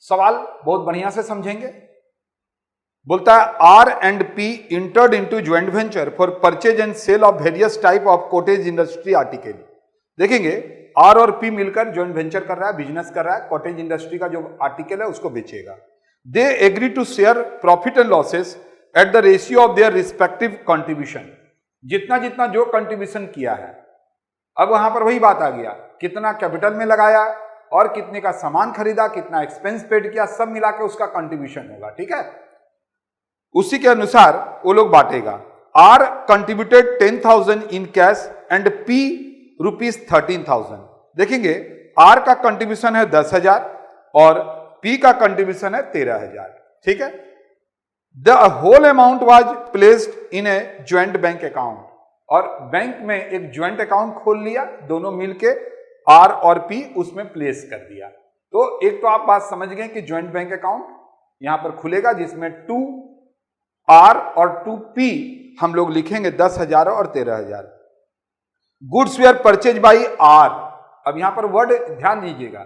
सवाल बहुत बढ़िया से समझेंगे। बोलता है R and P entered into joint venture for purchase and sale of various type of cottage industry article. देखेंगे आर और पी मिलकर ज्वाइंट वेंचर कर रहा है, बिजनेस कर रहा है, कॉटेज इंडस्ट्री का जो आर्टिकल है उसको बेचेगा। They agree to share profit and losses at the ratio of their respective contribution. जितना जितना जो कंट्रीब्यूशन किया है, अब वहां पर वही बात आ गया, कितना कैपिटल में लगाया और कितने का सामान खरीदा, कितना एक्सपेंस पेड किया, सब मिला के उसका कंट्रीब्यूशन होगा। ठीक है, उसी के अनुसार वो लोग बांटेगा। R contributed 10,000 in cash and P ₹13,000। देखेंगे आर का कंट्रीब्यूशन है 10,000 और पी का कंट्रीब्यूशन है 13,000। ठीक है, the whole amount was placed in a joint bank account, और बैंक में एक ज्वाइंट अकाउंट खोल लिया, दोनों मिलके आर और पी उसमें प्लेस कर दिया। तो एक तो आप बात समझ गए कि ज्वाइंट बैंक अकाउंट यहां पर खुलेगा जिसमें 2R और 2P हम लोग लिखेंगे 10,000 और 13,000। Goods were purchase by R. अब यहां पर वर्ड ध्यान दीजिएगा,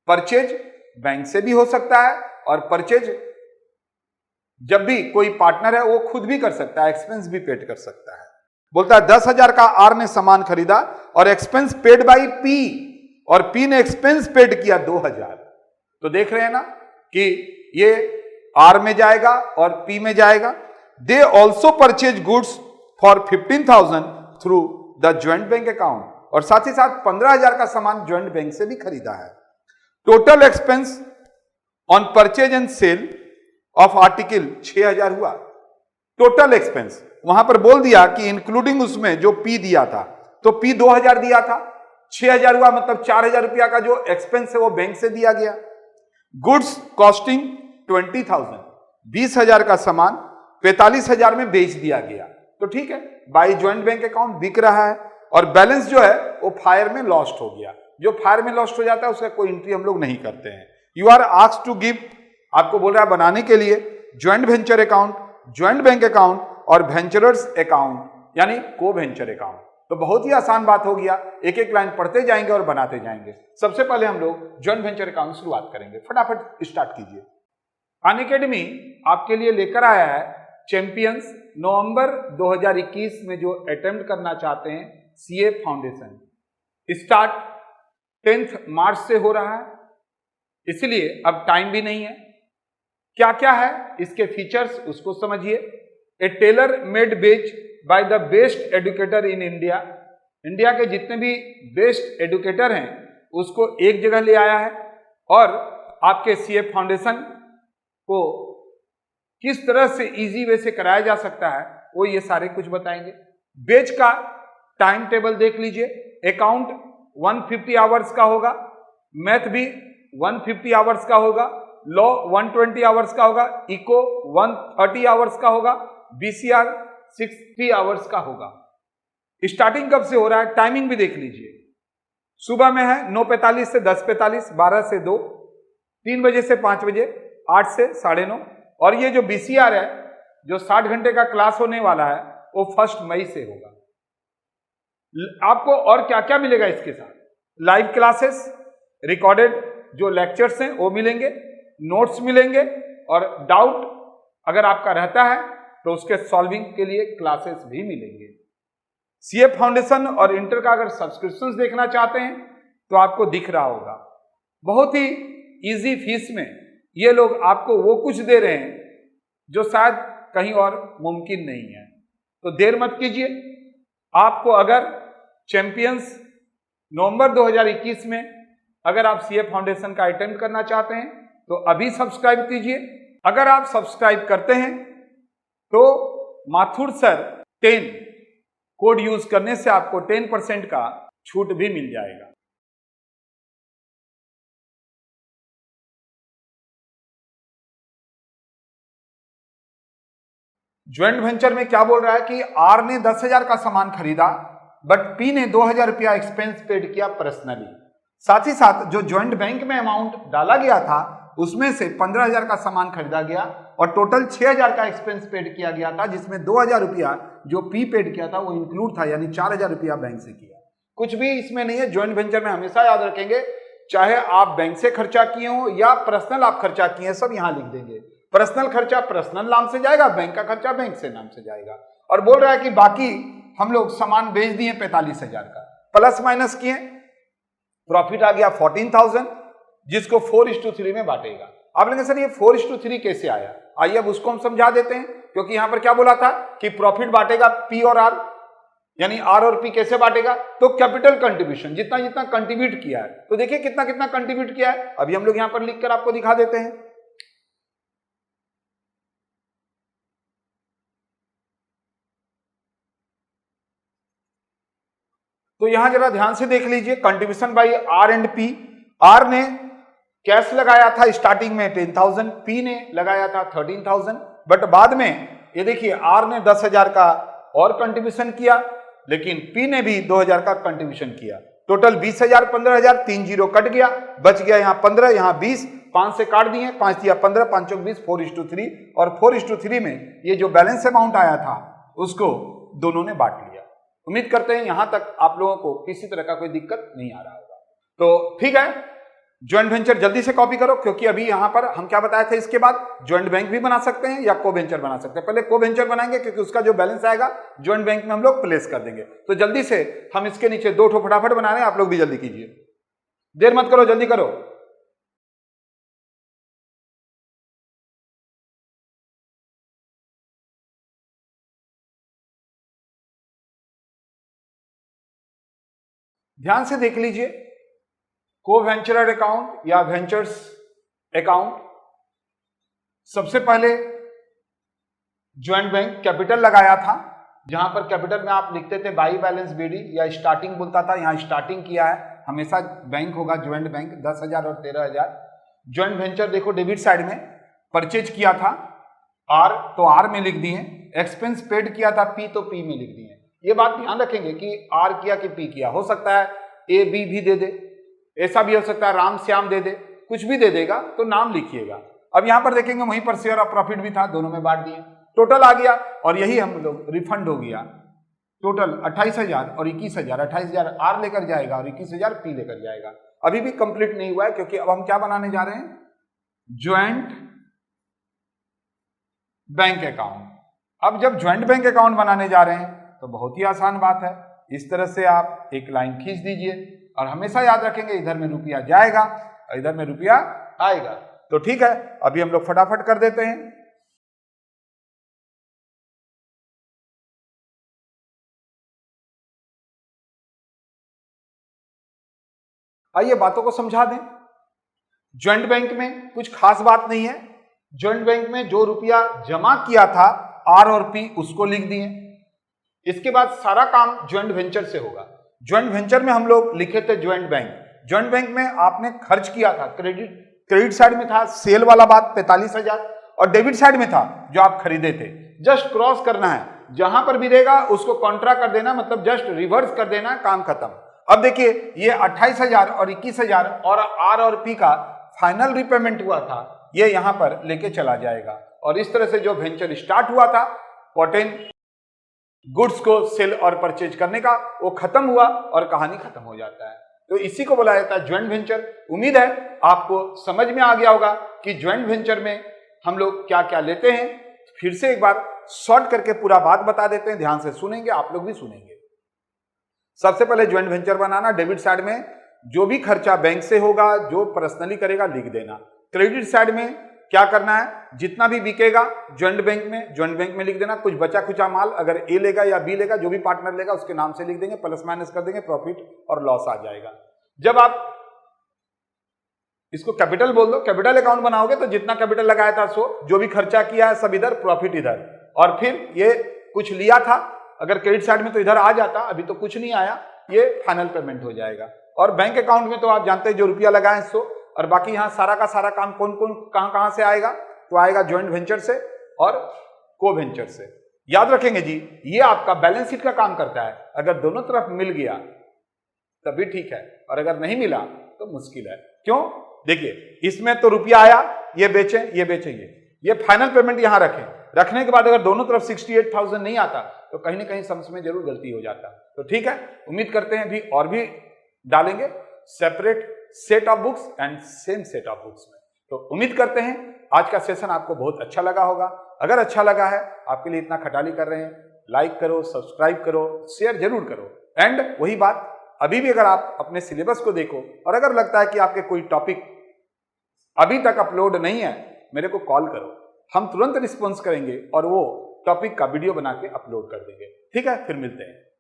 परचेज बैंक से भी हो सकता है और परचेज जब भी कोई पार्टनर है वो खुद भी कर सकता है, एक्सपेंस भी पेड कर सकता है। बोलता है 10,000 का आर ने सामान खरीदा और एक्सपेंस पेड बाई पी, और पी ने एक्सपेंस पेड किया 2,000। तो देख रहे हैं ना कि ये आर में जाएगा और पी में जाएगा। They also purchase goods for 15,000 through the joint bank account, और साथ ही साथ 15,000 का सामान ज्वाइंट बैंक से भी खरीदा है। Total expense on purchase and sale of article 6,000 हुआ। टोटल एक्सपेंस वहां पर बोल दिया कि इंक्लूडिंग उसमें जो पी दिया था, तो पी 2,000 दिया था, 6,000 हुआ, मतलब 4,000 रुपया का जो एक्सपेंस है वो बैंक से दिया गया। गुड्स कॉस्टिंग 20,000, 20,000 का सामान 45,000 में बेच दिया गया। तो ठीक है, बाई ज्वाइंट बैंक अकाउंट बिक रहा है, और बैलेंस जो है वो फायर में लॉस्ट हो गया। जो फायर में लॉस्ट हो जाता है उसका कोई एंट्री हम लोग नहीं करते हैं। You are asked to give, आपको बोल रहा है बनाने के लिए joint venture account, joint bank account और वेंचरर्स अकाउंट, यानी को वेंचर अकाउंट। तो बहुत ही आसान बात हो गया, एक एक लाइन पढ़ते जाएंगे और बनाते जाएंगे। सबसे पहले हम लोग ज्वाइंट वेंचर अकाउंट शुरुआत करेंगे, फटाफट स्टार्ट कीजिए। अनअकैडमी आपके लिए लेकर आया है चैंपियंस नवंबर 2021 में जो अटेम्प्ट करना चाहते हैं सीए फाउंडेशन। स्टार्ट 10 मार्च से हो रहा है, इसलिए अब टाइम भी नहीं है। क्या क्या है इसके फीचर्स उसको समझिए। A tailor made batch by the best educator in India. India के जितने भी बेस्ट एडुकेटर हैं उसको एक जगह ले आया है, और आपके सीए फाउंडेशन को किस तरह से इजी वे से कराया जा सकता है वो ये सारे कुछ बताएंगे। बैच का टाइम टेबल देख लीजिए। अकाउंट 150 आवर्स का होगा, मैथ भी 150 आवर्स का होगा, लॉ 120 आवर्स का होगा, इको 130 आवर्स का होगा, बीसीआर 60 आवर्स का होगा। स्टार्टिंग कब से हो रहा है टाइमिंग भी देख लीजिए। सुबह में है 9:45 से 10:45, 12 से 2, 3 बजे से 5 बजे, 8 से 9:30, और ये जो बीसीआर है जो 60 घंटे का क्लास होने वाला है वो 1 मई से होगा। आपको और क्या क्या मिलेगा इसके साथ? लाइव क्लासेस, रिकॉर्डेड जो लेक्चर्स हैं वो मिलेंगे, नोट्स मिलेंगे, और डाउट अगर आपका रहता है तो उसके सॉल्विंग के लिए क्लासेस भी मिलेंगे। सीए फाउंडेशन और इंटर का अगर सब्सक्रिप्शंस देखना चाहते हैं तो आपको दिख रहा होगा, बहुत ही इजी फीस में ये लोग आपको वो कुछ दे रहे हैं जो शायद कहीं और मुमकिन नहीं है। तो देर मत कीजिए। आपको अगर चैंपियंस नवंबर 2021 में अगर आप सीए फाउंडेशन का अटेम्प्ट करना चाहते हैं तो अभी सब्सक्राइब कीजिए। अगर आप सब्सक्राइब करते हैं तो माथुर सर 10 कोड यूज करने से आपको 10% का छूट भी मिल जाएगा। ज्वाइंट वेंचर में क्या बोल रहा है कि आर ने 10,000 का सामान खरीदा बट पी ने 2,000 रुपया एक्सपेंस पेड किया पर्सनली। साथ ही साथ जो ज्वाइंट बैंक में अमाउंट डाला गया था उसमें से 15,000 का सामान खरीदा गया और टोटल 6,000 का एक्सपेंस पेड किया गया था, जिसमें 2,000 रुपया जो पी पेड किया था वो इंक्लूड था, यानी 4,000 रुपया बैंक से किया। कुछ भी इसमें नहीं है। ज्वाइंट वेंचर में हमेशा याद रखेंगे चाहे आप बैंक से खर्चा किए हो या पर्सनल आप खर्चा किए हैं, सब यहां लिख देंगे। पर्सनल खर्चा पर्सनल नाम से जाएगा, बैंक का खर्चा बैंक से नाम से जाएगा। और बोल रहा है कि बाकी हम लोग सामान बेच दिए 45,000 का, प्लस माइनस किए, प्रॉफिट आ गया 14,000, जिसको 4:3 में बांटेगा। आप लेंगे सर ये 4:3 कैसे आया? आइए अब उसको हम समझा देते हैं, क्योंकि यहां पर क्या बोला था कि प्रॉफिट बांटेगा पी और आर, यानी आर और पी कैसे बांटेगा? तो कैपिटल कंट्रीब्यूशन, जितना जितना कंट्रीब्यूट किया है। तो देखिए कितना कितना कंट्रीब्यूट किया है, अभी हम लोग यहां पर लिखकर आपको दिखा देते हैं। तो यहां जरा ध्यान से देख लीजिए, contribution by R and P. R ने कैश लगाया था स्टार्टिंग में 10,000, पी ने लगाया था 13,000, बट बाद में ये देखिए आर ने 10,000 का और कंट्रीब्यूशन किया, लेकिन पी ने भी 2,000 का कंट्रीब्यूशन किया। टोटल 20,000, 15,000, 3 जीरो कट गया, बच गया यहाँ 15, यहाँ 20, 5 से काट दिए, 5 दिया 15, 5 चौक 20, 4:3, और 4:3 में ये जो बैलेंस अमाउंट आया था उसको दोनों ने बांट लिया। उम्मीद करते हैं यहां तक आप लोगों को किसी तरह का कोई दिक्कत नहीं आ रहा होगा। तो ठीक है, ज्वाइंट वेंचर जल्दी से कॉपी करो, क्योंकि अभी यहां पर हम क्या बताए थे, इसके बाद ज्वाइंट बैंक भी बना सकते हैं या को वेंचर बना सकते हैं। पहले को वेंचर बनाएंगे, क्योंकि उसका जो बैलेंस आएगा ज्वाइंट बैंक में हम लोग प्लेस कर देंगे। तो जल्दी से हम इसके नीचे 2 ठो फटाफट बना रहे हैं, आप लोग भी जल्दी कीजिए, देर मत करो, जल्दी करो। ध्यान से देख लीजिए, को वेंचरर अकाउंट या वेंचर्स अकाउंट, सबसे पहले ज्वाइंट बैंक कैपिटल लगाया था, जहां पर कैपिटल में आप लिखते थे बाई बैलेंस बीडी या स्टार्टिंग बोलता था, यहां स्टार्टिंग किया है, हमेशा बैंक होगा ज्वाइंट बैंक 10,000 और 13,000। ज्वाइंट वेंचर देखो डेबिट साइड में परचेज किया था आर, तो आर में लिख दिए, एक्सपेंस पेड किया था पी, तो पी में लिख दिए। ये बात ध्यान रखेंगे कि आर किया कि पी किया, हो सकता है ए बी भी दे दे, ऐसा भी हो सकता है राम श्याम दे दे, कुछ भी दे देगा, तो नाम लिखिएगा। अब यहां पर देखेंगे वहीं पर शेयर ऑफ प्रॉफिट भी था, दोनों में बांट दिए, टोटल आ गया, और यही हम लोग रिफंड हो गया। टोटल 28,000 और 21,000, 28,000 आर लेकर जाएगा और 21,000 पी लेकर जाएगा। अभी भी कंप्लीट नहीं हुआ है, क्योंकि अब हम क्या बनाने जा रहे हैं, ज्वाइंट बैंक अकाउंट। अब जब ज्वाइंट बैंक अकाउंट बनाने जा रहे हैं तो बहुत ही आसान बात है, इस तरह से आप एक लाइन खींच दीजिए, और हमेशा याद रखेंगे इधर में रुपया जाएगा और इधर में रुपया आएगा। तो ठीक है, अभी हम लोग फटाफट कर देते हैं। आइए बातों को समझा दें। ज्वाइंट बैंक में कुछ खास बात नहीं है, ज्वाइंट बैंक में जो रुपया जमा किया था आर और पी उसको लिख दिए। इसके बाद सारा काम ज्वाइंट वेंचर से होगा। ज्वाइंट वेंचर में हम लोग लिखे थे ज्वाइंट बैंक, ज्वाइंट बैंक में आपने खर्च किया था, क्रेडिट साइड में था सेल वाला बात 45,000, और डेबिट साइड में था जो आप खरीदे थे। जस्ट क्रॉस करना है, जहां पर भी देगा उसको कॉन्ट्रा कर देना, मतलब जस्ट रिवर्स कर देना, काम खत्म। अब देखिए ये 28,000 और 21,000 और आर और पी का फाइनल रिपेमेंट हुआ था, ये यहां पर लेके चला जाएगा, और इस तरह से जो वेंचर स्टार्ट हुआ था पोटेन गुड्स को सेल और परचेज करने का, वो खत्म हुआ और कहानी खत्म हो जाता है। तो इसी को बोला जाता है ज्वाइंट वेंचर। उम्मीद है आपको समझ में आ गया होगा कि ज्वाइंट वेंचर में हम लोग क्या क्या लेते हैं। फिर से एक बार शॉर्ट करके पूरा बात बता देते हैं, ध्यान से सुनेंगे, आप लोग भी सुनेंगे। सबसे पहले ज्वाइंट वेंचर बनाना, डेबिट साइड में जो भी खर्चा बैंक से होगा, जो पर्सनली करेगा लिख देना। क्रेडिट साइड में क्या करना है, जितना भी बिकेगा ज्वाइंट बैंक में लिख देना। कुछ बचा खुचा माल अगर ए लेगा या बी लेगा, जो भी पार्टनर लेगा उसके नाम से लिख देंगे, प्लस माइनस कर देंगे, प्रॉफिट और लॉस आ जाएगा। जब आप इसको कैपिटल बोल दो, कैपिटल अकाउंट बनाओगे तो जितना कैपिटल लगाया था सो, जो भी खर्चा किया है सब इधर, प्रॉफिट इधर, और फिर ये कुछ लिया था अगर क्रेडिट साइड में तो इधर आ जाता, अभी तो कुछ नहीं आया, ये फाइनल पेमेंट हो जाएगा। और बैंक अकाउंट में तो आप जानते हैं जो रुपया लगाए सो, और बाकी यहाँ सारा का सारा काम कौन कौन कहां से आएगा, तो आएगा ज्वाइंट वेंचर से और को वेंचर से। याद रखेंगे जी, ये आपका बैलेंस शीट का काम करता है। अगर दोनों तरफ मिल गया तभी ठीक है, और अगर नहीं मिला तो मुश्किल है। क्यों? देखिए इसमें तो रुपया आया, ये बेचें, ये फाइनल पेमेंट यहां रखने के बाद अगर दोनों तरफ 68,000 नहीं आता तो कहीं ना कहीं सम्स में जरूर गलती हो जाता। तो ठीक है, उम्मीद करते हैं भी और भी डालेंगे separate set of books and same set of books में। तो उम्मीद करते हैं आज का सेशन आपको बहुत अच्छा लगा होगा। अगर अच्छा लगा है, आपके लिए इतना खटाली कर रहे हैं, लाइक करो, सब्सक्राइब करो, शेयर जरूर करो। एंड वही बात, अभी भी अगर आप अपने सिलेबस को देखो और अगर लगता है कि आपके कोई टॉपिक अभी तक अपलोड नहीं है, मेरे को कॉल करो, हम तुरंत रिस्पॉन्स करेंगे और वो टॉपिक का वीडियो बना के अपलोड कर देंगे। ठीक है, फिर मिलते हैं।